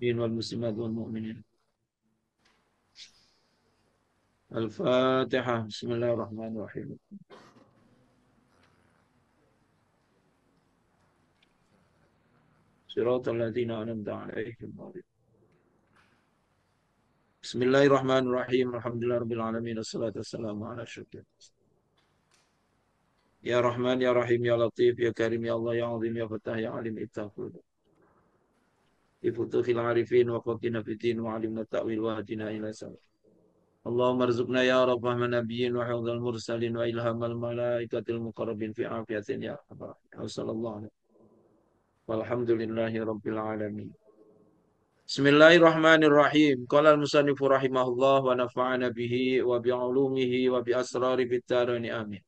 والمسلمات والمؤمنين. الفاتحة. بسم الله الرحمن الرحيم. صراط الذين أنعمت عليهم. بسم الله الرحمن الرحيم. الحمد لله رب العالمين. الصلاة والسلام على أشرف المرسلين. يا رحمن يا رحيم يا لطيف يا كريم يا الله يا عظيم يا فتاح يا عليم افتح في فتوح العارفين وفقنا في الدين وعلمنا التأويل واهدنا إلى سواء. اللهم ارزقنا يا رب فهم النبيين وحفظ المرسلين وإلهام الملائكة المقربين في عافية يا رب. وصلى الله عليه والحمد لله رب العالمين. Bismillahirrahmanirrahim. Qala al-musannifu rahimahullah wa nafa'ana bihi wa bi'ulumihi wa bi asrari bitarani amin.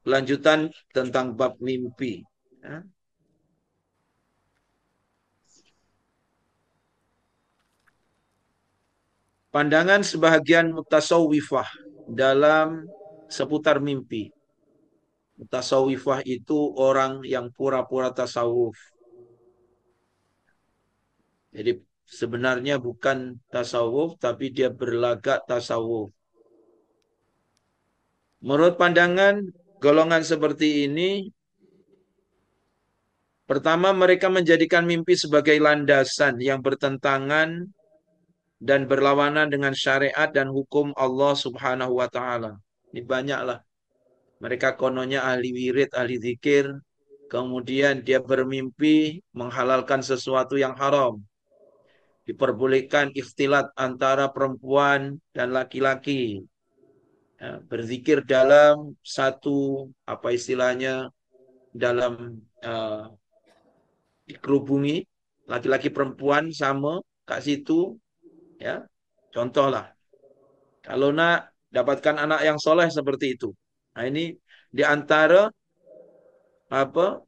Lanjutan tentang bab mimpi. Ya. Pandangan sebahagian mutasawwifah dalam seputar mimpi. Mutasawwifah itu orang yang pura-pura tasawuf. Jadi sebenarnya bukan tasawuf tapi dia berlagak tasawuf. Menurut pandangan golongan seperti ini, pertama, mereka menjadikan mimpi sebagai landasan yang bertentangan dan berlawanan dengan syariat dan hukum Allah Subhanahu wa taala. Ini banyaklah. Mereka kononnya ahli wirid, ahli zikir, kemudian dia bermimpi menghalalkan sesuatu yang haram. Diperbolehkan ikhtilat antara perempuan dan laki-laki. Ya, berzikir dalam satu apa istilahnya dalam dikerubungi laki-laki perempuan sama kat situ, ya, contohlah kalau nak dapatkan anak yang soleh seperti itu. Nah, ini di antara apa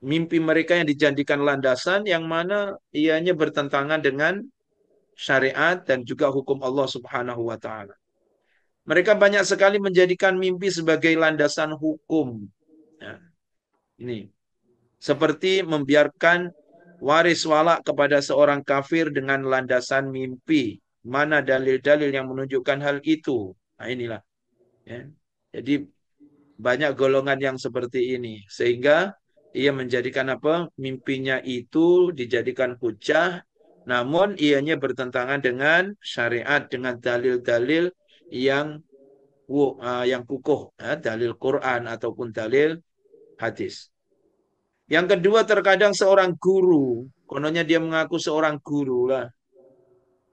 mimpi mereka yang dijadikan landasan yang mana ianya bertentangan dengan syariat dan juga hukum Allah Subhanahu wa taala. Mereka banyak sekali menjadikan mimpi sebagai landasan hukum. Ya, ini seperti membiarkan waris walak kepada seorang kafir dengan landasan mimpi. Mana dalil-dalil yang menunjukkan hal itu? Nah, inilah. Ya. Jadi banyak golongan yang seperti ini. Sehingga ia menjadikan apa? Mimpinya itu dijadikan hujah. Namun ianya bertentangan dengan syariat, dengan dalil-dalil yang yang kukuh. Ya, dalil Quran ataupun dalil hadis. Yang kedua, terkadang seorang guru, kononnya dia mengaku seorang guru lah,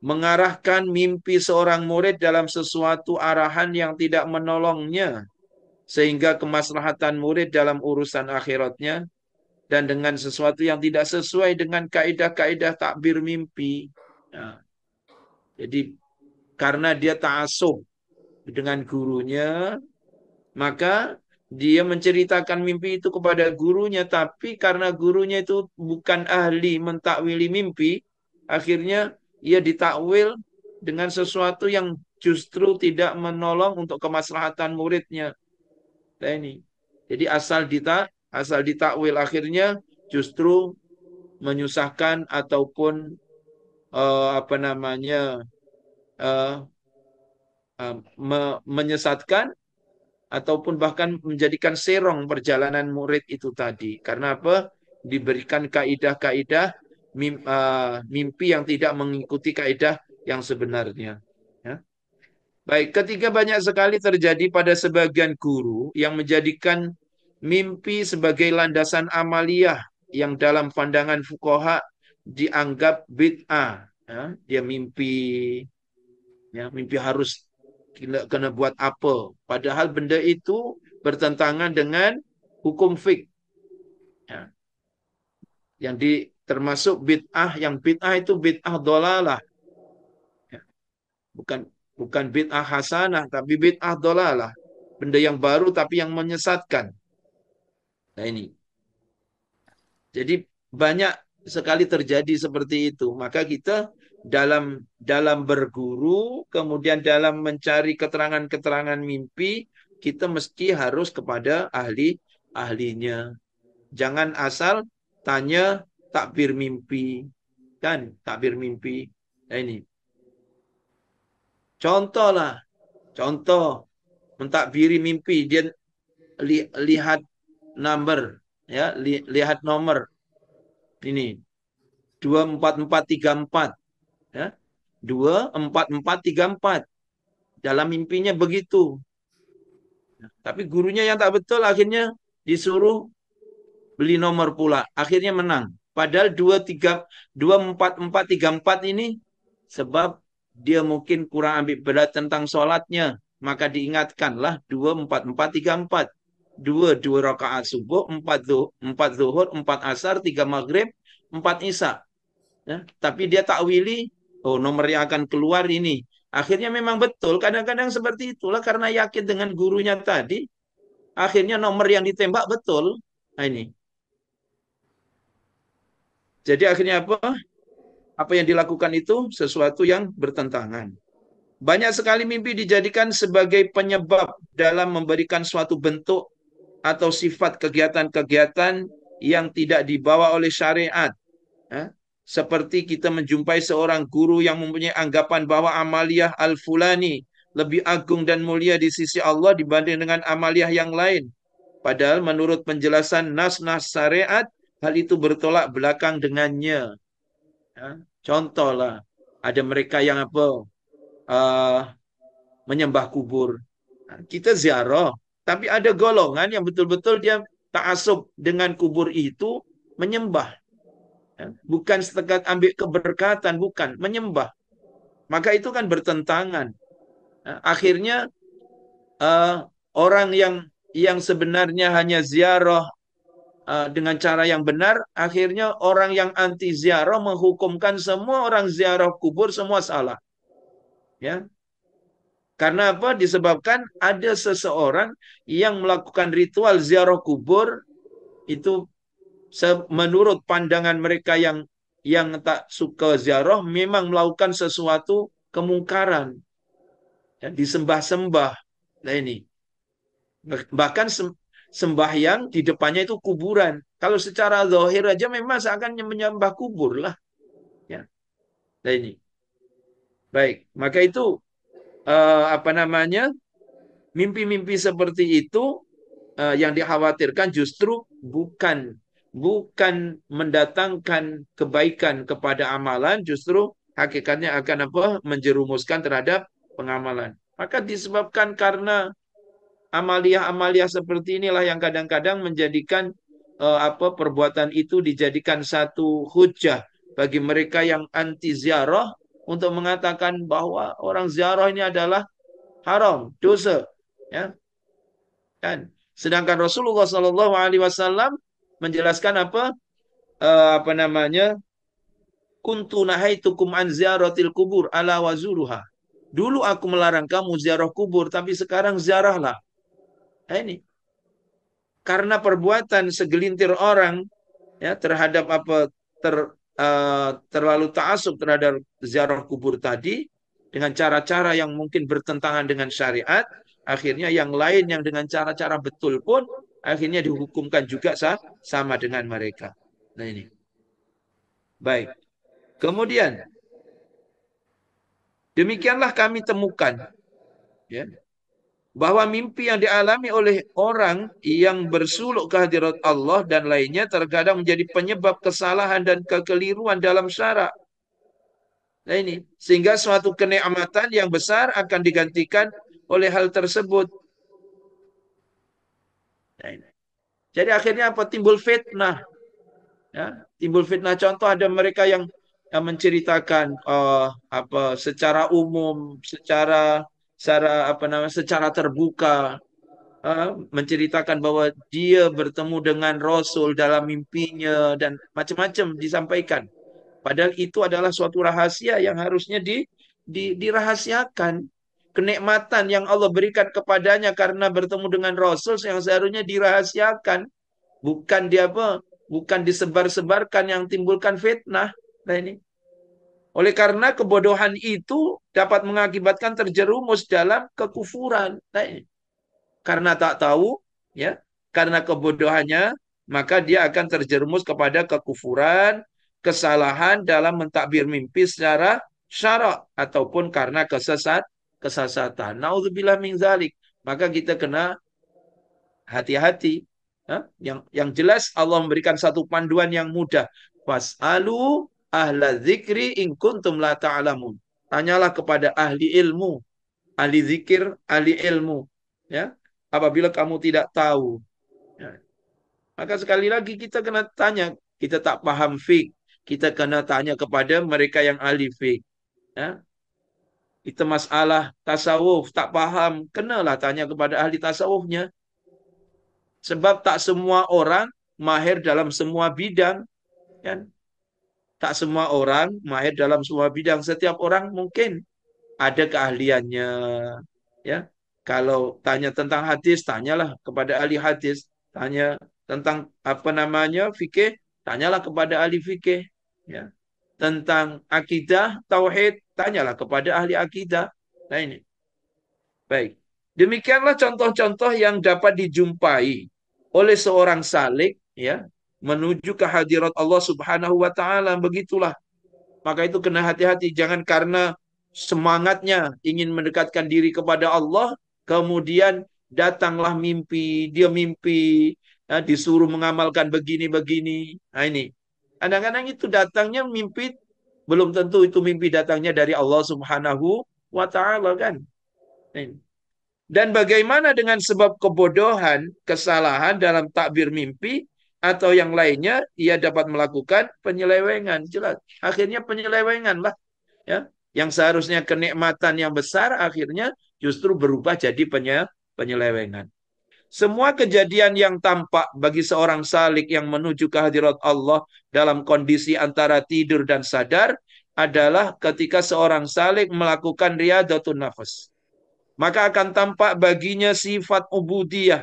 mengarahkan mimpi seorang murid dalam sesuatu arahan yang tidak menolongnya, sehingga kemaslahatan murid dalam urusan akhiratnya, dan dengan sesuatu yang tidak sesuai dengan kaidah-kaidah takbir mimpi. Nah, jadi karena dia ta'assub dengan gurunya, maka dia menceritakan mimpi itu kepada gurunya, tapi karena gurunya itu bukan ahli mentakwili mimpi, akhirnya ia ditakwil dengan sesuatu yang justru tidak menolong untuk kemaslahatan muridnya. Nah, ini. Jadi asal ditakwil akhirnya justru menyusahkan ataupun apa namanya eh, menyesatkan ataupun bahkan menjadikan serong perjalanan murid itu tadi. Karena apa? Diberikan kaidah-kaidah mimpi yang tidak mengikuti kaidah yang sebenarnya. Ya. Baik, ketiga banyak sekali terjadi pada sebagian guru yang menjadikan mimpi sebagai landasan amaliyah yang dalam pandangan fuqaha dianggap bid'ah. Ya. Dia mimpi, ya, mimpi harus kena buat apa. Padahal benda itu bertentangan dengan hukum fik. Ya. Yang termasuk bid'ah, yang bid'ah itu bid'ah dolalah. Ya. Bukan bukan bid'ah hasanah, tapi bid'ah dolalah. Benda yang baru tapi yang menyesatkan. Nah, ini. Jadi banyak sekali terjadi seperti itu. Maka kita dalam berguru, kemudian dalam mencari keterangan-keterangan mimpi, kita mesti harus kepada ahlinya. Jangan asal tanya takbir mimpi, kan? Takbir mimpi. Nah, ini contoh lah, contoh mentakbiri mimpi dia lihat number, ya, lihat nomor ini 24434, ya, 24434 dalam mimpinya begitu. Tapi gurunya yang tak betul akhirnya disuruh beli nomor pula. Akhirnya menang. Padahal 24434 ini sebab dia mungkin kurang ambil berat tentang sholatnya. Maka diingatkanlah 24434. Dua rakaat subuh, empat zuhur, empat asar, tiga maghrib, empat isya. Ya, tapi dia takwili, oh nomor yang akan keluar ini. Akhirnya memang betul. Kadang-kadang seperti itulah karena yakin dengan gurunya tadi. Akhirnya nomor yang ditembak betul. Nah, ini. Jadi akhirnya apa? Apa yang dilakukan itu sesuatu yang bertentangan. Banyak sekali mimpi dijadikan sebagai penyebab dalam memberikan suatu bentuk atau sifat kegiatan-kegiatan yang tidak dibawa oleh syariat. Ya. Seperti kita menjumpai seorang guru yang mempunyai anggapan bahwa amaliyah al-fulani lebih agung dan mulia di sisi Allah dibanding dengan amaliyah yang lain. Padahal menurut penjelasan nas-nas syariat, hal itu bertolak belakang dengannya. Ya. Contohlah, ada mereka yang apa? Uh, menyembah kubur. Nah, kita ziarah, tapi ada golongan yang betul-betul dia ta'assub dengan kubur itu menyembah. Ya. Bukan setekat ambil keberkatan, bukan. Menyembah. Maka itu kan bertentangan. Nah, akhirnya orang yang sebenarnya hanya ziarah dengan cara yang benar, akhirnya orang yang anti ziarah menghukumkan semua orang ziarah kubur semua salah. Ya, karena apa? Disebabkan ada seseorang yang melakukan ritual ziarah kubur itu menurut pandangan mereka yang tak suka ziarah memang melakukan sesuatu kemungkaran. Ya, disembah-sembah. Nah ini. Bahkan sembahyang di depannya itu kuburan. Kalau secara zahir aja memang seakan menyembah kubur lah. Ya. Nah ini. Baik. Maka itu apa namanya? Mimpi-mimpi seperti itu yang dikhawatirkan justru bukan mendatangkan kebaikan kepada amalan, justru hakikatnya akan apa? Menjerumuskan terhadap pengamalan. Maka disebabkan karena amalia-amalia seperti inilah yang kadang-kadang menjadikan apa perbuatan itu dijadikan satu hujah bagi mereka yang anti ziarah untuk mengatakan bahwa orang ziarah ini adalah haram, dosa, ya kan? Sedangkan Rasulullah Shallallahu Alaihi Wasallam menjelaskan apa namanya? Kuntu nahaitukum an ziaratil kubur ala wazuruha. Dulu aku melarang kamu ziarah kubur, tapi sekarang ziarahlah. Nah, ini karena perbuatan segelintir orang ya terhadap terlalu ta'assub terhadap ziarah kubur tadi dengan cara-cara yang mungkin bertentangan dengan syariat, akhirnya yang lain yang dengan cara-cara betul pun akhirnya dihukumkan juga sama dengan mereka. Nah ini. Baik. Kemudian demikianlah kami temukan ya bahwa mimpi yang dialami oleh orang yang bersuluk kehadirat Allah dan lainnya terkadang menjadi penyebab kesalahan dan kekeliruan dalam syara. Nah ini, sehingga suatu kenikmatan yang besar akan digantikan oleh hal tersebut. Nah, ini. Jadi akhirnya apa? Timbul fitnah. Ya, timbul fitnah. Contoh ada mereka yang menceritakan apa secara umum, secara terbuka menceritakan bahwa dia bertemu dengan Rasul dalam mimpinya dan macam-macam disampaikan. Padahal itu adalah suatu rahasia yang harusnya dirahasiakan. Kenikmatan yang Allah berikan kepadanya karena bertemu dengan Rasul yang seharusnya dirahasiakan. Bukan dia apa? Bukan disebar-sebarkan yang timbulkan fitnah. Nah ini. Oleh karena kebodohan itu dapat mengakibatkan terjerumus dalam kekufuran. Nah ini. Karena tak tahu, ya, karena kebodohannya, maka dia akan terjerumus kepada kekufuran, kesalahan dalam mentakbir mimpi secara syarak ataupun karena kesesatan. Nauzubillah min zalik. Maka kita kena hati-hati. Yang jelas Allah memberikan satu panduan yang mudah. Fas'alu ahla dzikri in kuntum la ta'lamun. Tanyalah kepada ahli ilmu, ahli zikir, ahli ilmu. Ya, apabila kamu tidak tahu. Ya. Maka sekali lagi kita kena tanya, kita tak paham fik, kita kena tanya kepada mereka yang ahli fik. Ya. Kita masalah tasawuf tak paham, kenalah tanya kepada ahli tasawufnya. Sebab tak semua orang mahir dalam semua bidang, kan? Tak semua orang mahir dalam semua bidang. Setiap orang mungkin ada keahliannya, ya. Kalau tanya tentang hadis, tanyalah kepada ahli hadis. Tanya tentang apa namanya fikih, tanyalah kepada ahli fikih, ya. Tentang akidah, tauhid, tanyalah kepada ahli akidah. Nah ini, baik. Demikianlah contoh-contoh yang dapat dijumpai oleh seorang salik, ya, menuju ke hadirat Allah Subhanahu wa taala. Begitulah. Maka itu kena hati-hati, jangan karena semangatnya ingin mendekatkan diri kepada Allah, kemudian datanglah mimpi, dia mimpi, ya, disuruh mengamalkan begini-begini. Nah ini, kadang-kadang itu datangnya mimpi, belum tentu itu mimpi datangnya dari Allah Subhanahu wa taala kan. Nah, ini. Dan bagaimana dengan sebab kebodohan, kesalahan dalam takbir mimpi atau yang lainnya, ia dapat melakukan penyelewengan. Jelas, akhirnya penyelewengan lah. Ya, yang seharusnya kenikmatan yang besar, akhirnya justru berubah jadi penyelewengan. Semua kejadian yang tampak bagi seorang salik yang menuju kehadirat Allah dalam kondisi antara tidur dan sadar adalah ketika seorang salik melakukan riyadhatun nafas. Maka akan tampak baginya sifat ubudiyah,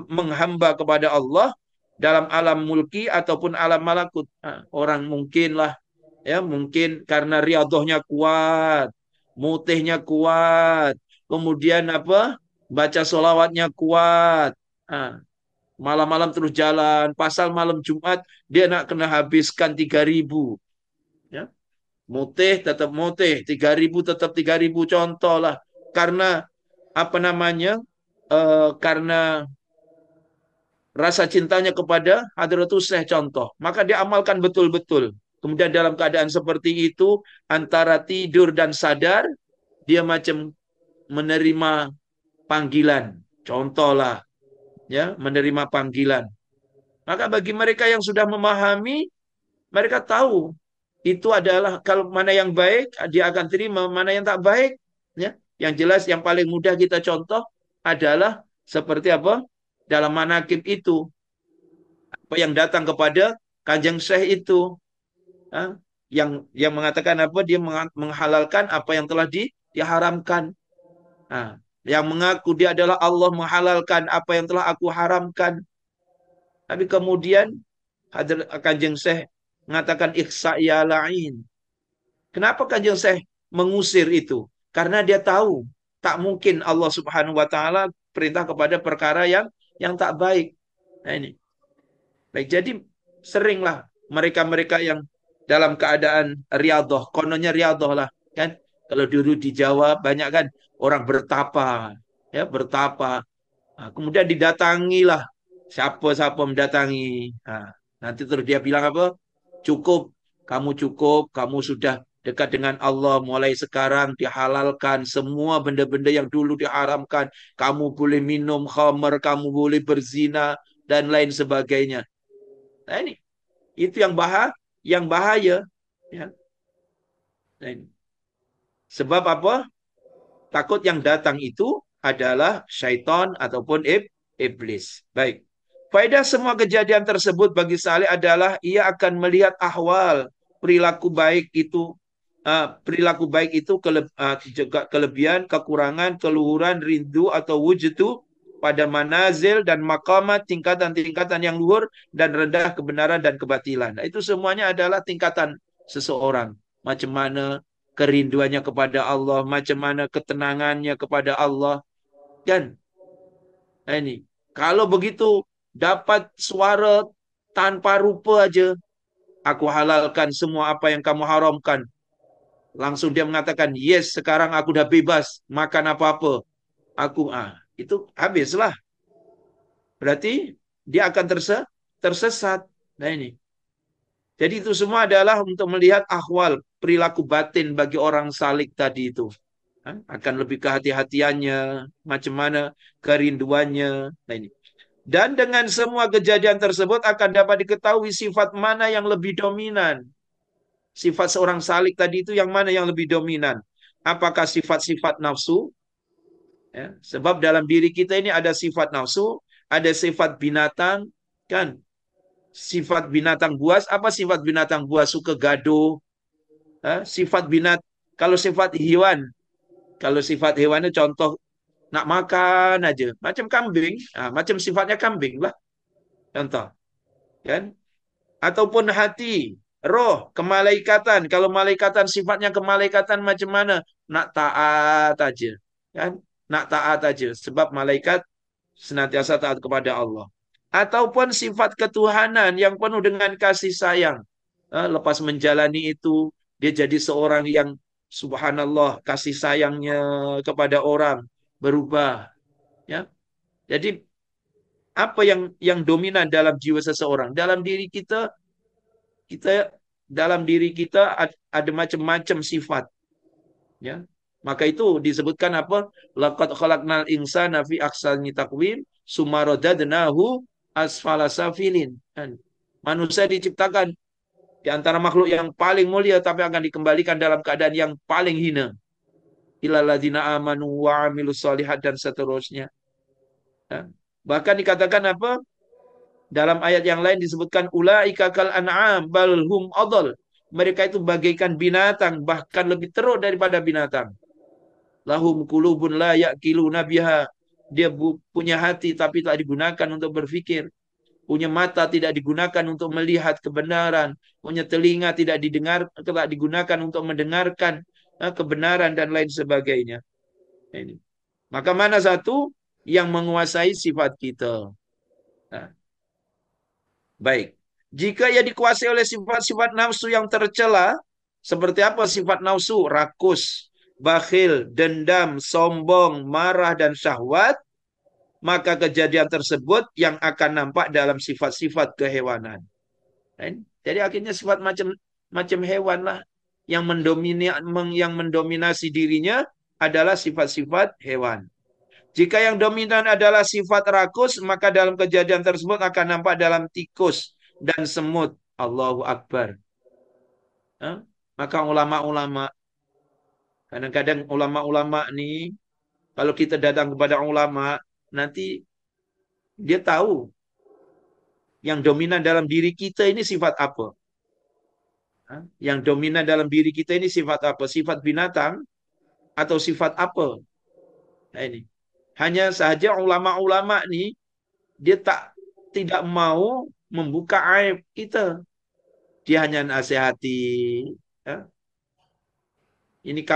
menghamba kepada Allah dalam alam mulki ataupun alam malakut. Nah, orang mungkinlah, ya mungkin karena riyadhahnya kuat, mutihnya kuat, kemudian apa? Baca solawatnya kuat. Nah, malam-malam terus jalan, pasal malam Jumat dia nak kena habiskan 3.000. Ya. Mutih tetap mutih, 3.000 tetap 3.000 contoh lah. Karena apa namanya? Karena rasa cintanya kepada Hadratus Syekh contoh. Maka dia amalkan betul-betul. Kemudian dalam keadaan seperti itu, antara tidur dan sadar, dia macam menerima panggilan. Contohlah, ya, menerima panggilan. Maka bagi mereka yang sudah memahami, mereka tahu itu adalah kalau mana yang baik dia akan terima, mana yang tak baik, ya. Yang jelas yang paling mudah kita contoh adalah seperti apa? Dalam manakib itu, apa yang datang kepada Kanjeng Syekh itu, ah, yang mengatakan apa? Dia menghalalkan apa yang telah diharamkan. Nah, yang mengaku dia adalah Allah menghalalkan apa yang telah aku haramkan. Tapi kemudian Kanjeng Syekh mengatakan ihsa ya la'in. Kenapa Kanjeng Syekh mengusir itu? Karena dia tahu tak mungkin Allah Subhanahu wa taala perintah kepada perkara yang tak baik. Nah ini. Baik, jadi seringlah mereka-mereka yang dalam keadaan riyadhah, kononnya riyadhah lah, kan? Kalau dulu di Jawa banyak kan orang bertapa, ya bertapa. Nah, kemudian didatangilah siapa-siapa mendatangi. Nah, nanti terus dia bilang apa? Cukup, kamu sudah dekat dengan Allah. Mulai sekarang dihalalkan semua benda-benda yang dulu diharamkan. Kamu boleh minum khamar, kamu boleh berzina, dan lain sebagainya. Nah ini, itu yang bahaya. Ya. Nah, ini. Sebab apa? Takut yang datang itu adalah syaitan ataupun iblis. Baik. Faedah semua kejadian tersebut bagi Saleh adalah ia akan melihat ahwal perilaku baik itu juga kelebihan, kekurangan, keluhuran, rindu atau wujudu pada manazil dan maqamat, tingkatan-tingkatan yang luhur dan rendah, kebenaran dan kebatilan. Nah, itu semuanya adalah tingkatan seseorang. Macam mana kerinduannya kepada Allah, macam mana ketenangannya kepada Allah. Kan? Nah, ini. Kalau begitu dapat suara tanpa rupa aja, aku halalkan semua apa yang kamu haramkan. Langsung dia mengatakan, yes, sekarang aku udah bebas, makan apa-apa. Itu habislah. Berarti dia akan tersesat. Nah ini. Jadi itu semua adalah untuk melihat ahwal, perilaku batin bagi orang salik tadi itu. Akan lebih kehati-hatiannya, macam mana kerinduannya. Nah ini. Dan dengan semua kejadian tersebut akan dapat diketahui sifat mana yang lebih dominan. Sifat seorang salik tadi itu yang mana yang lebih dominan? Apakah sifat-sifat nafsu? Ya, sebab dalam diri kita ini ada sifat nafsu, ada sifat binatang, kan? Sifat binatang buas, apa sifat binatang buas? Suka gaduh. Sifat kalau sifat hewan, kalau sifat hewan itu contoh nak makan aja, macam kambing, macam sifatnya kambing lah, contoh, kan? Ataupun hati, roh, kemalaikatan. Kalau malaikatan sifatnya kemalaikatan macam mana? Nak taat aja, kan? Nak taat aja, sebab malaikat senantiasa taat kepada Allah. Ataupun sifat ketuhanan yang penuh dengan kasih sayang. Lepas menjalani itu, dia jadi seorang yang subhanallah, kasih sayangnya kepada orang berubah. Ya, jadi apa yang dominan dalam jiwa seseorang? Kita dalam diri kita ada macam-macam sifat. Ya, maka itu disebutkan apa? Laqad khalaqnal insana fi ahsani taqwim, summa radadnahu asfala safilin. Kan? Manusia diciptakan di antara makhluk yang paling mulia tapi akan dikembalikan dalam keadaan yang paling hina. Illal ladzina amanu wa amilus solihat dan seterusnya. Ya. Bahkan dikatakan apa? Dalam ayat yang lain disebutkan ulaika kal an'am bal hum adall. Mereka itu bagaikan binatang, bahkan lebih teruk daripada binatang. Lahum kulubun la ya'kiluna biha. Dia punya hati tapi tak digunakan untuk berfikir. Punya mata tidak digunakan untuk melihat kebenaran. Punya telinga tidak digunakan untuk mendengarkan kebenaran dan lain sebagainya. Ini. Maka mana satu yang menguasai sifat kita? Nah, baik. Jika ia dikuasai oleh sifat-sifat nafsu yang tercela, seperti apa sifat nafsu? Rakus, bakhil, dendam, sombong, marah, dan syahwat, maka kejadian tersebut yang akan nampak dalam sifat-sifat kehewanan. Jadi akhirnya sifat macam macam hewan lah yang mendominasi dirinya adalah sifat-sifat hewan. Jika yang dominan adalah sifat rakus, maka dalam kejadian tersebut akan nampak dalam tikus dan semut. Allahu Akbar. Maka ulama-ulama, kadang-kadang ulama-ulama nih, kalau kita datang kepada ulama, nanti dia tahu yang dominan dalam diri kita ini sifat apa. Yang dominan dalam diri kita ini sifat apa? Sifat binatang atau sifat apa? Nah ini. Hanya saja ulama-ulama nih, dia tidak mau membuka aib kita. Dia hanya nasihati. Ya. Ini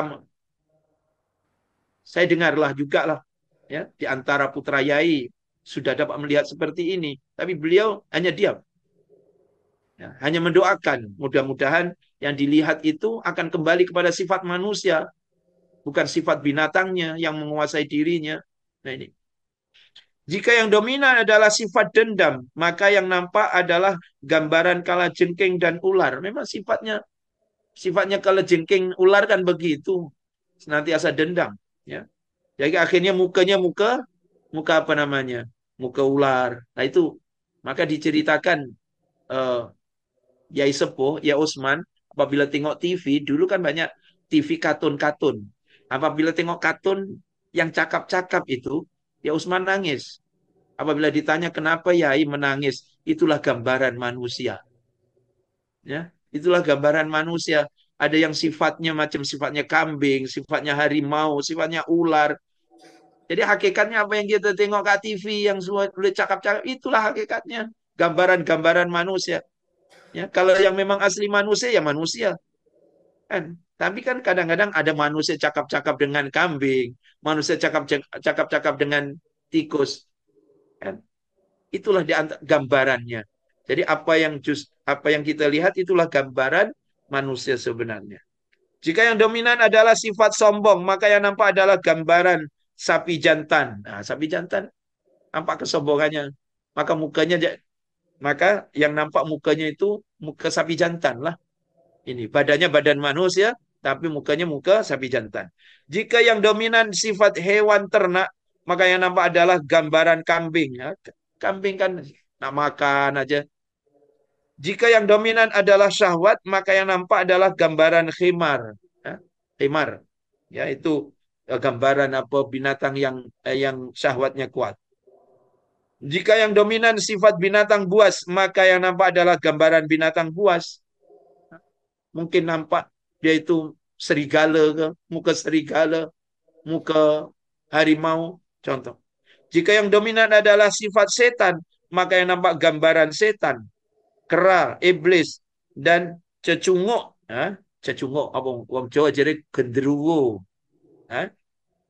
saya dengarlah juga lah. Ya, di antara putra yai sudah dapat melihat seperti ini. Tapi beliau hanya diam. Ya, hanya mendoakan. Mudah-mudahan yang dilihat itu akan kembali kepada sifat manusia. Bukan sifat binatangnya yang menguasai dirinya. Nah ini. Jika yang dominan adalah sifat dendam, maka yang nampak adalah gambaran kalajengking dan ular. Memang sifatnya kalajengking ular kan begitu, senantiasa dendam. Ya, jadi akhirnya mukanya muka apa namanya, muka ular. Nah itu maka diceritakan Yai Sepuh, Ya Usman, apabila tengok TV dulu kan banyak TV katun-katun. Apabila tengok katun yang cakap-cakap itu, Ya Usman nangis. Apabila ditanya kenapa Yai menangis, itulah gambaran manusia. Ya, itulah gambaran manusia. Ada yang sifatnya macam sifatnya kambing, sifatnya harimau, sifatnya ular. Jadi hakikatnya apa yang kita tengok ke TV yang semua boleh cakap-cakap, itulah hakikatnya. Gambaran-gambaran manusia. Ya, kalau yang memang asli manusia, ya manusia. Kan? Tapi kan kadang-kadang ada manusia cakap-cakap dengan kambing, manusia cakap-cakap dengan tikus. Kan? Itulah gambarannya. Jadi apa yang kita lihat itulah gambaran manusia sebenarnya. Jika yang dominan adalah sifat sombong, maka yang nampak adalah gambaran sapi jantan. Nah, sapi jantan nampak kesombongannya. Maka maka yang nampak mukanya itu muka sapi jantan lah. Ini badannya badan manusia, tapi mukanya muka sapi jantan. Jika yang dominan sifat hewan ternak, maka yang nampak adalah gambaran kambing. Ya. Kambing kan nak makan aja. Jika yang dominan adalah syahwat, maka yang nampak adalah gambaran khimar. Ya. Khimar, ya itu gambaran apa binatang yang syahwatnya kuat. Jika yang dominan sifat binatang buas, maka yang nampak adalah gambaran binatang buas. Mungkin nampak dia itu serigala ke, muka serigala, muka harimau, contoh. Jika yang dominan adalah sifat setan, maka yang nampak gambaran setan, kera, iblis, dan cecunguk. Cecunguk, apa orang Jawa jadi genderuwo.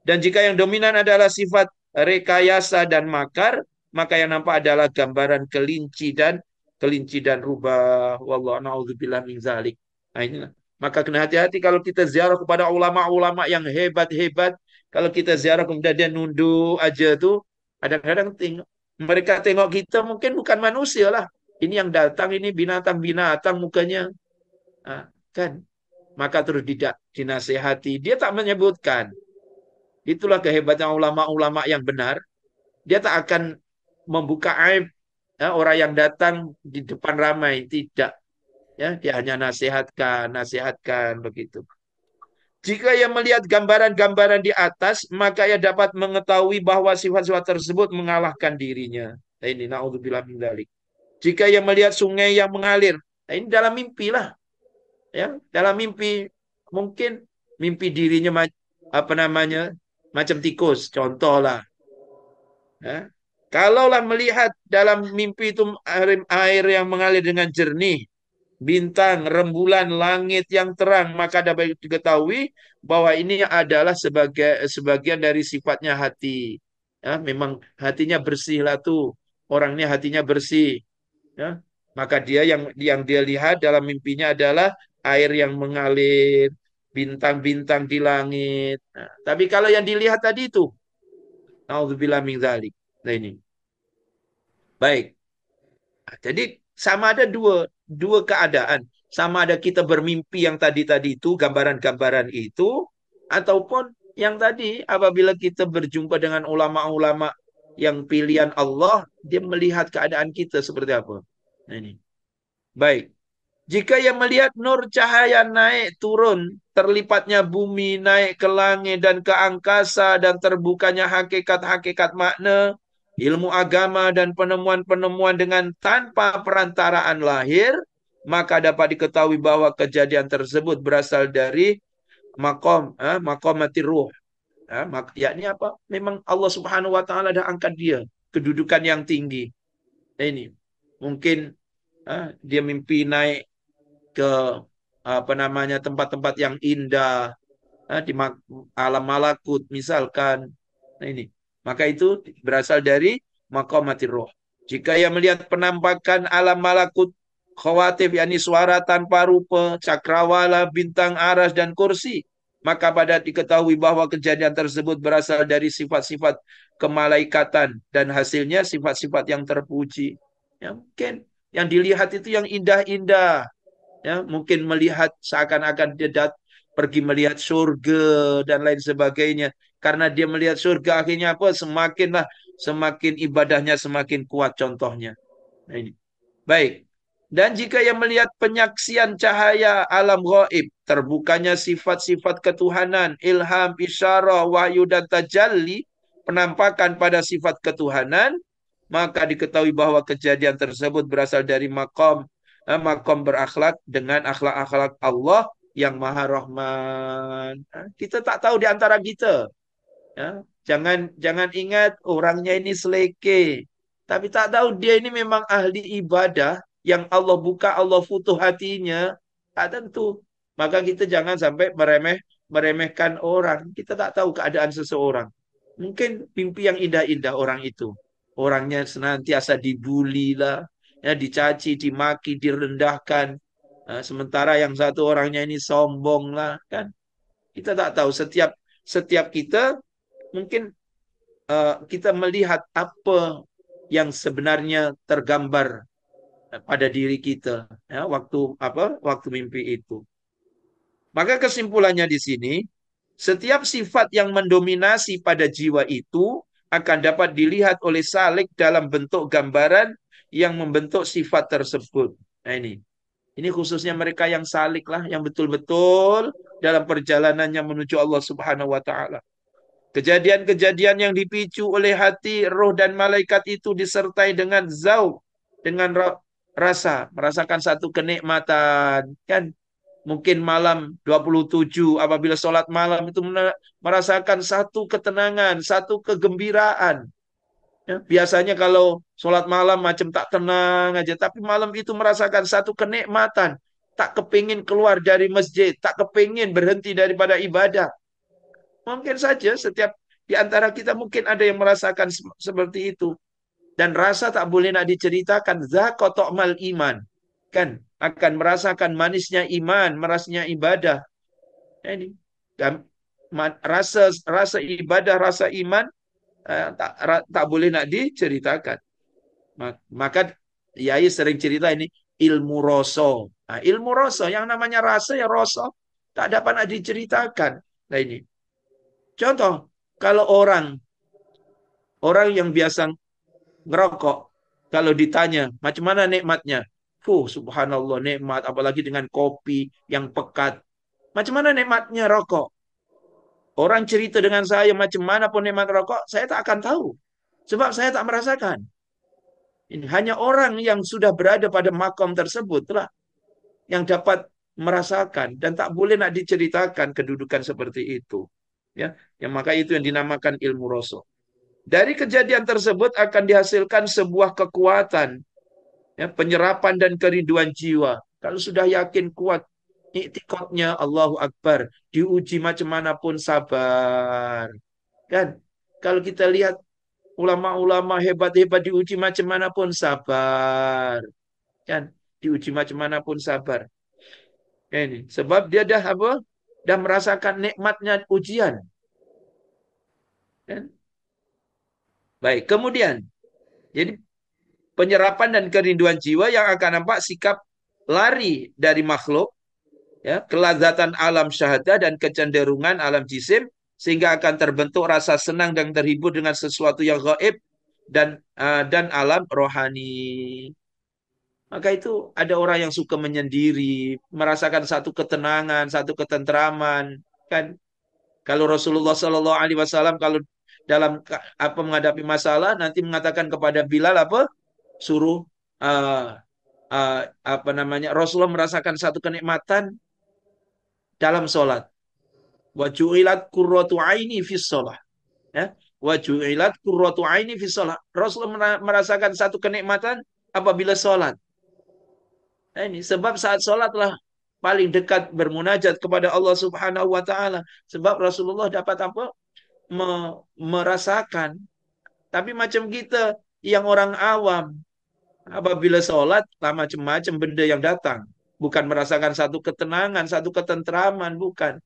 Dan jika yang dominan adalah sifat rekayasa dan makar, maka yang nampak adalah gambaran kelinci dan rubah. Wallahu naudzubillah min zalik. Nah, inilah. Maka kena hati-hati kalau kita ziarah kepada ulama-ulama yang hebat-hebat. Kalau kita ziarah kemudian dia nunduk aja tuh, kadang-kadang mereka tengok kita mungkin bukan manusia lah. Ini yang datang ini binatang-binatang mukanya. Ah, kan? Maka terus dinasehati. Dia tak menyebutkan. Itulah kehebatan ulama-ulama yang benar. Dia tak akan membuka aib orang yang datang di depan ramai. Tidak. Ya, dia hanya nasihatkan, nasihatkan begitu. Jika ia melihat gambaran-gambaran di atas, maka ia dapat mengetahui bahwa sifat-sifat tersebut mengalahkan dirinya. Nah, ini naudzubillah min dzalik. Jika ia melihat sungai yang mengalir, nah ini dalam mimpi lah. Ya, dalam mimpi mungkin mimpi dirinya apa namanya macam tikus, contoh lah. Ya. Kalaulah melihat dalam mimpi itu air yang mengalir dengan jernih, bintang, rembulan, langit yang terang, maka dapat diketahui bahwa ini adalah sebagian dari sifatnya hati. Ya, memang hatinya bersih lah tuh. Orangnya hatinya bersih. Ya. Maka yang dia lihat dalam mimpinya adalah air yang mengalir, bintang-bintang di langit. Nah, tapi kalau yang dilihat tadi itu, naudzubillah min dzalik. Nah ini. Baik. Nah, jadi sama ada dua keadaan. Sama ada kita bermimpi yang tadi-tadi itu, gambaran-gambaran itu, ataupun yang tadi apabila kita berjumpa dengan ulama-ulama yang pilihan Allah, dia melihat keadaan kita seperti apa. Nah ini. Baik. Jika ia melihat nur cahaya naik turun, terlipatnya bumi naik ke langit dan ke angkasa dan terbukanya hakikat-hakikat makna, ilmu agama dan penemuan-penemuan dengan tanpa perantaraan lahir, maka dapat diketahui bahwa kejadian tersebut berasal dari maqamatir ruh. Yakni apa? Memang Allah Subhanahu wa taala dah angkat dia kedudukan yang tinggi. Ini mungkin dia mimpi naik ke apa namanya tempat-tempat yang indah di alam malakut misalkan. Nah ini, maka itu berasal dari maqamatir roh. Jika ia melihat penampakan alam malakut khawatif yakni suara tanpa rupa, cakrawala, bintang aras dan kursi, maka pada diketahui bahwa kejadian tersebut berasal dari sifat-sifat kemalaikatan dan hasilnya sifat-sifat yang terpuji. Ya, mungkin yang dilihat itu yang indah-indah, ya mungkin melihat seakan-akan pergi melihat surga dan lain sebagainya karena dia melihat surga akhirnya apa semakin ibadahnya semakin kuat contohnya. Nah, ini baik. Dan jika yang melihat penyaksian cahaya alam gaib, terbukanya sifat-sifat ketuhanan, ilham, isyarah, wahyu dan tajalli, penampakan pada sifat ketuhanan, maka diketahui bahwa kejadian tersebut berasal dari makom berakhlak dengan akhlak-akhlak Allah yang Maha Rahman. Kita tak tahu di antara kita. Ya. Jangan jangan ingat orangnya ini seleke. Tapi tak tahu dia ini memang ahli ibadah yang Allah buka, Allah futuh hatinya. Tak tentu. Maka kita jangan sampai meremehkan orang. Kita tak tahu keadaan seseorang. Mungkin mimpi yang indah-indah orang itu. orangnya senantiasa dibully lah, ya dicaci, dimaki, direndahkan. Sementara yang satu orangnya ini sombong lah, kan? Kita tak tahu setiap setiap kita mungkin kita melihat apa yang sebenarnya tergambar pada diri kita, ya, waktu mimpi itu. Maka kesimpulannya di sini, setiap sifat yang mendominasi pada jiwa itu akan dapat dilihat oleh salik dalam bentuk gambaran yang membentuk sifat tersebut. Nah ini khususnya mereka yang salik lah, yang betul-betul dalam perjalanannya menuju Allah Subhanahu wa taala. Kejadian-kejadian yang dipicu oleh hati, roh dan malaikat itu disertai dengan zauq, dengan rasa, merasakan satu kenikmatan, kan? Mungkin malam 27 apabila sholat malam itu merasakan satu ketenangan, satu kegembiraan. Ya, biasanya kalau sholat malam macam tak tenang aja, tapi malam itu merasakan satu kenikmatan. Tak kepingin keluar dari masjid, tak kepingin berhenti daripada ibadah. Mungkin saja setiap di antara kita mungkin ada yang merasakan seperti itu. Dan rasa tak boleh nak diceritakan. Zaqa ta'mal iman. Kan? Akan merasakan manisnya iman, merasnya ibadah. Ini. Dan rasa rasa ibadah, rasa iman tak boleh nak diceritakan. Maka Yai sering cerita ini ilmu rasa. Nah, ilmu rasa yang namanya rasa ya rasa tak dapat nak diceritakan. Nah ini. Contoh, kalau orang orang yang biasa ngerokok, kalau ditanya macam mana nikmatnya, subhanallah nikmat, apalagi dengan kopi yang pekat. Macam mana nikmatnya rokok? Orang cerita dengan saya macam mana pun nikmat rokok, saya tak akan tahu. Sebab saya tak merasakan. Ini hanya orang yang sudah berada pada makom tersebutlah yang dapat merasakan dan tak boleh nak diceritakan kedudukan seperti itu. Ya, yang maka itu yang dinamakan ilmu rasa. Dari kejadian tersebut akan dihasilkan sebuah kekuatan, ya, penyerapan dan kerinduan jiwa. Kalau sudah yakin kuat, iktikadnya Allahu Akbar, diuji macam mana pun sabar. Kan? Kalau kita lihat ulama-ulama hebat-hebat diuji macam mana pun sabar. Kan? Diuji macam mana pun sabar. Ini sebab dia dah apa? Dah merasakan nikmatnya ujian. Kan? Baik, kemudian jadi penyerapan dan kerinduan jiwa yang akan nampak sikap lari dari makhluk, ya, kelazatan alam syahadah dan kecenderungan alam jisim sehingga akan terbentuk rasa senang dan terhibur dengan sesuatu yang gaib dan alam rohani. Maka itu ada orang yang suka menyendiri, merasakan satu ketenangan, satu ketentraman, kan? Kalau Rasulullah Shallallahu Alaihi Wasallam kalau dalam apa menghadapi masalah nanti mengatakan kepada Bilal apa? Suruh apa namanya? Rasulullah merasakan satu kenikmatan dalam sholat. Wa ju'ilat qurratu aini fi sholat. Ya. Wa ju'ilat qurratu aini fi sholat. Rasulullah merasakan satu kenikmatan apabila sholat. Nah, ini sebab saat sholatlah paling dekat bermunajat kepada Allah Subhanahu wa taala. Sebab Rasulullah dapat apa? Merasakan. Tapi macam kita yang orang awam, apabila sholat, lah macam-macam benda yang datang. Bukan merasakan satu ketenangan, satu ketentraman, bukan.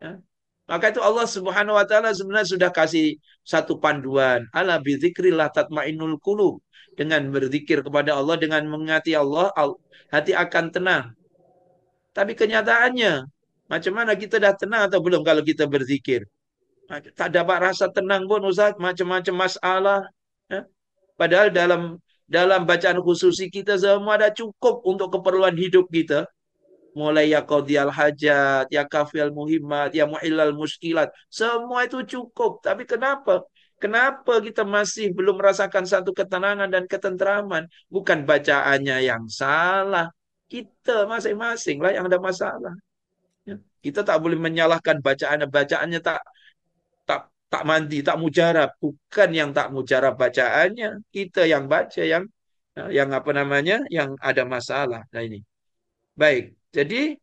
Ya. Maka itu Allah Subhanahu wa taala sebenarnya sudah kasih satu panduan. Ala bidzikrillah tatmainnul qulub. Dengan berzikir kepada Allah, dengan mengingati Allah, hati akan tenang. Tapi kenyataannya, macam mana kita dah tenang atau belum kalau kita berzikir? Tak dapat rasa tenang pun Ustaz, macam-macam masalah. Ya. Padahal dalam bacaan khususi kita semua ada cukup untuk keperluan hidup kita. Mulai ya qadiyal hajat, ya kafiyal muhimmat, ya muhillal muskilat. Semua itu cukup. Tapi kenapa? Kenapa kita masih belum merasakan satu ketenangan dan ketentraman? Bukan bacaannya yang salah. Kita masing-masing lah yang ada masalah. Ya. Kita tak boleh menyalahkan bacaannya. Bacaannya tak tak mandi, tak mujarab. Bukan yang tak mujarab bacaannya. Kita yang baca yang apa namanya? Yang ada masalah. Nah ini. Baik. Jadi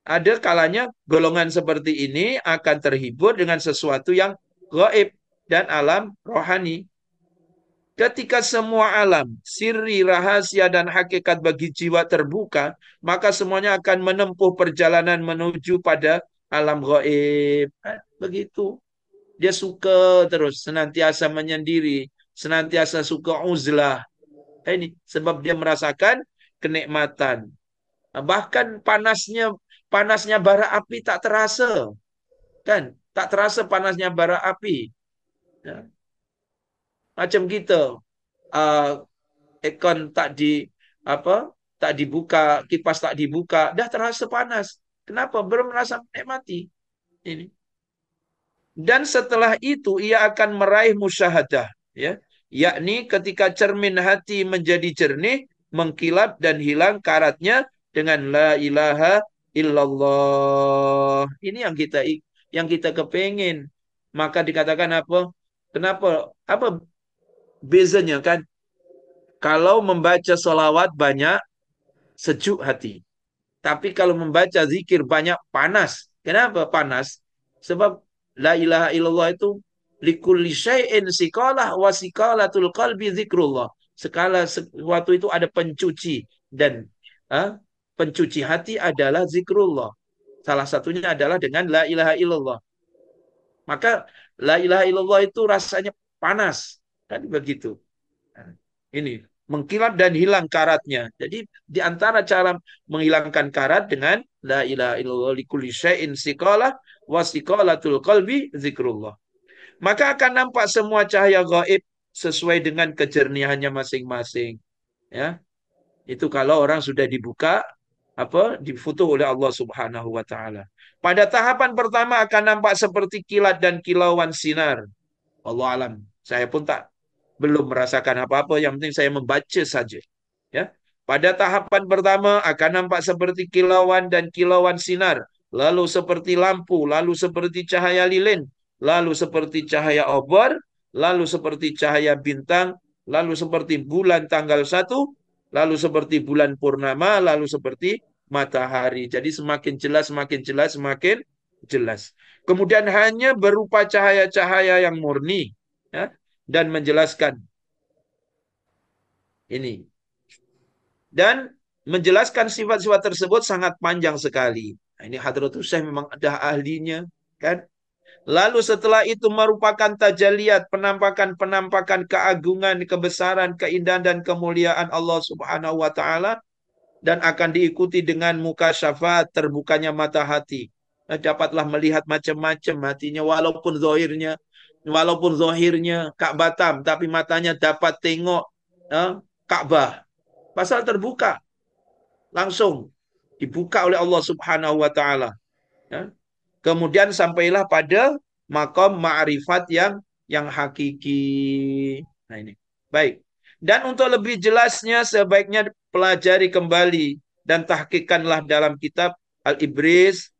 ada kalanya golongan seperti ini akan terhibur dengan sesuatu yang gaib dan alam rohani. Ketika semua alam, sirri, rahasia, dan hakikat bagi jiwa terbuka, maka semuanya akan menempuh perjalanan menuju pada alam gaib. Begitu. Dia suka terus, senantiasa menyendiri, senantiasa suka uzlah. Ini sebab dia merasakan kenikmatan. Bahkan panasnya bara api tak terasa, kan? Tak terasa panasnya bara api. Ya. Macam kita, uh, aircon tak di apa? Tak dibuka, kipas tak dibuka, dah terasa panas. Kenapa? Belum merasa menikmati. Ini. Dan setelah itu ia akan meraih musyahadah, ya. Yakni ketika cermin hati menjadi jernih, mengkilap dan hilang karatnya dengan la ilaha illallah. Ini yang kita kepingin. Maka dikatakan apa? Kenapa? Apa bezanya kan? Kalau membaca solawat banyak, sejuk hati. Tapi kalau membaca zikir banyak, panas. Kenapa panas? Sebab la ilaha illallah itu likulli syai'in sikalah wa sikalatul qalbi zikrullah. Sekala sesuatu itu ada pencuci dan ah, pencuci hati adalah zikrullah. Salah satunya adalah dengan la ilaha illallah. Maka la ilaha illallah itu rasanya panas. Kan begitu. Nah, ini mengkilap dan hilang karatnya. Jadi di antara cara menghilangkan karat dengan la ilaha illallah likulli syai'in siqalah wa siqalatul qalbi zikrullah. Maka akan nampak semua cahaya gaib sesuai dengan kejernihannya masing-masing. Ya, itu kalau orang sudah dibuka difutuh oleh Allah Subhanahu wa taala. Pada tahapan pertama akan nampak seperti kilat dan kilauan sinar. Allah alam. Saya pun belum merasakan apa-apa, yang penting saya membaca saja. Ya. Pada tahapan pertama akan nampak seperti kilauan dan kilauan sinar, lalu seperti lampu, lalu seperti cahaya lilin, lalu seperti cahaya obor, lalu seperti cahaya bintang, lalu seperti bulan tanggal 1, lalu seperti bulan purnama, lalu seperti matahari. Jadi semakin jelas, semakin jelas, semakin jelas. Kemudian hanya berupa cahaya-cahaya yang murni, ya, dan menjelaskan ini. Dan menjelaskan sifat-sifat tersebut sangat panjang sekali. Nah, ini Hadratus Syekh memang ada ahlinya, kan? Lalu setelah itu merupakan tajaliat, penampakan-penampakan keagungan, kebesaran, keindahan dan kemuliaan Allah Subhanahu wa taala, dan akan diikuti dengan muka syafat, terbukanya mata hati. Nah, dapatlah melihat macam-macam hatinya, walaupun zahirnya Ka'bah Batam, tapi matanya dapat tengok Ka'bah. Pasal terbuka, langsung dibuka oleh Allah Subhanahu wa taala. Ya. Kemudian sampailah pada makom ma'rifat yang hakiki. Nah ini. Baik. Dan untuk lebih jelasnya sebaiknya pelajari kembali dan tahqiqkanlah dalam kitab Al-Ibris,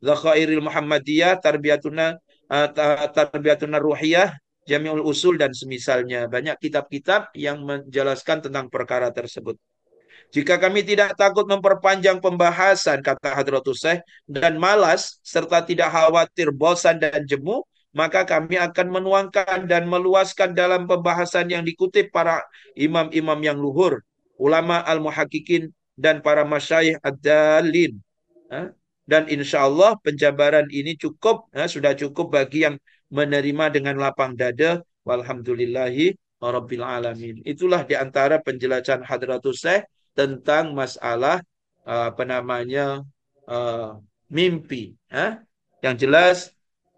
Zakhairil Muhammadiyah, Tarbiyatuna Ruhiyah, Jami'ul Usul dan semisalnya. Banyak kitab-kitab yang menjelaskan tentang perkara tersebut. Jika kami tidak takut memperpanjang pembahasan, kata Hadratus Syekh, dan malas, serta tidak khawatir bosan dan jemu, maka kami akan menuangkan dan meluaskan dalam pembahasan yang dikutip para imam-imam yang luhur, ulama al-muhaqqiqin, dan para masyayikh ad-dalin. Dan insya Allah penjabaran ini sudah cukup bagi yang menerima dengan lapang dada. Walhamdulillahi Rabbil Alamin. Itulah di antara penjelasan Hadratus Syekh tentang masalah mimpi. Yang jelas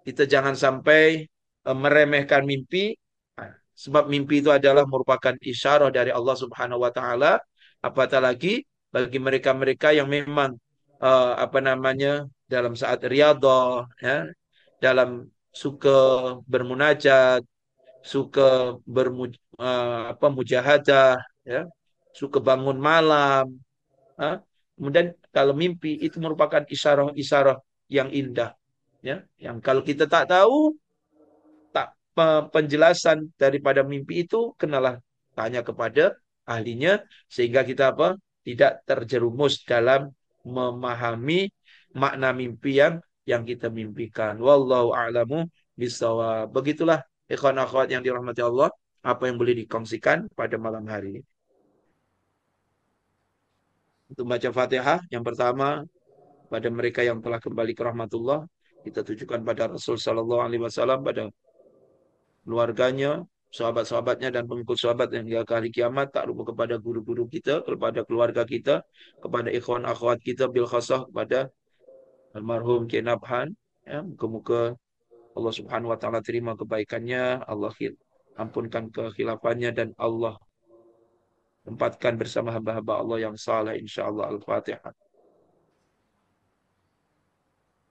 kita jangan sampai meremehkan mimpi, sebab mimpi itu adalah merupakan isyarah dari Allah Subhanahu wa taala. Apatah lagi bagi mereka-mereka yang memang dalam saat riyadhah, ya, dalam suka bermunajat, suka mujahadah, ya, suka bangun malam. Kemudian kalau mimpi itu merupakan isyarah-isyarah yang indah, ya, yang kalau kita tak tahu penjelasan daripada mimpi itu, kenalah tanya kepada ahlinya sehingga kita tidak terjerumus dalam memahami makna mimpi yang kita mimpikan. Wallahu a'lamu bishawab. Begitulah ikhwan akhwat yang dirahmati Allah. apa yang boleh dikongsikan pada malam hari ini. Untuk baca Fatihah, yang pertama pada mereka yang telah kembali ke rahmatullah, kita tujukan pada Rasul Sallallahu Alaihi Wasallam, pada keluarganya, sahabat-sahabatnya dan pengikut sahabat yang hingga ke hari kiamat, tak lupa kepada guru-guru kita, kepada keluarga kita, kepada ikhwan akhwat kita bil khasah, kepada almarhum Kiai Nabhan. Ya, muka-muka Allah Subhanahu wa taala terima kebaikannya, Allah ampunkan kekhilafannya, dan Allah tempatkan bersama hamba-hamba Allah yang saleh, insyaallah. Al-Fatihah.